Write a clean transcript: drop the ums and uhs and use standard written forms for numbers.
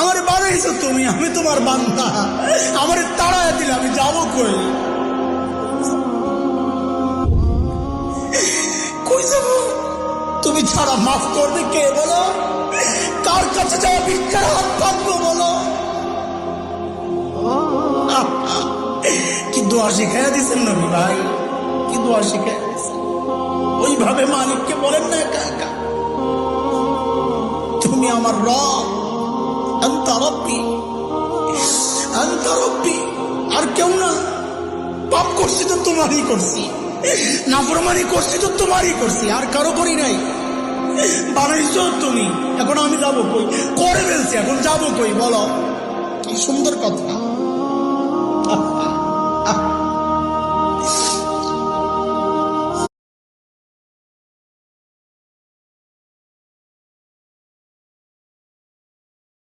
আমার বানাইছো তুমি, আমি তোমার বান্দা। আমার তাড়ায় দিলে আমি যাবো কই? কই যাবো? তুমি ছাড়া মাফ করবে কে বলো? কার কাছে যাওয়া ভিক্ষার হাত পাতবো বলো? কি দোয়া শিখাইয়া দিচ্ছেন নবী ভাই, কি দোয়া শিখাইয়া দিচ্ছেন। ওইভাবে মালিককে বলেন না একা একা, তুমি আমার রব, আনতা রব্বি, আনতা রব্বি, আর কেউ না। পাপ করছি তো তোমারই করছি, নাফরমানি করছি তো তোমারই করছি, আর কারো করি নাই। বানাইছো তুমি, এখন আমি যাবো কই? করে ফেলছি, এখন যাবো কই বলো? কি সুন্দর কথা।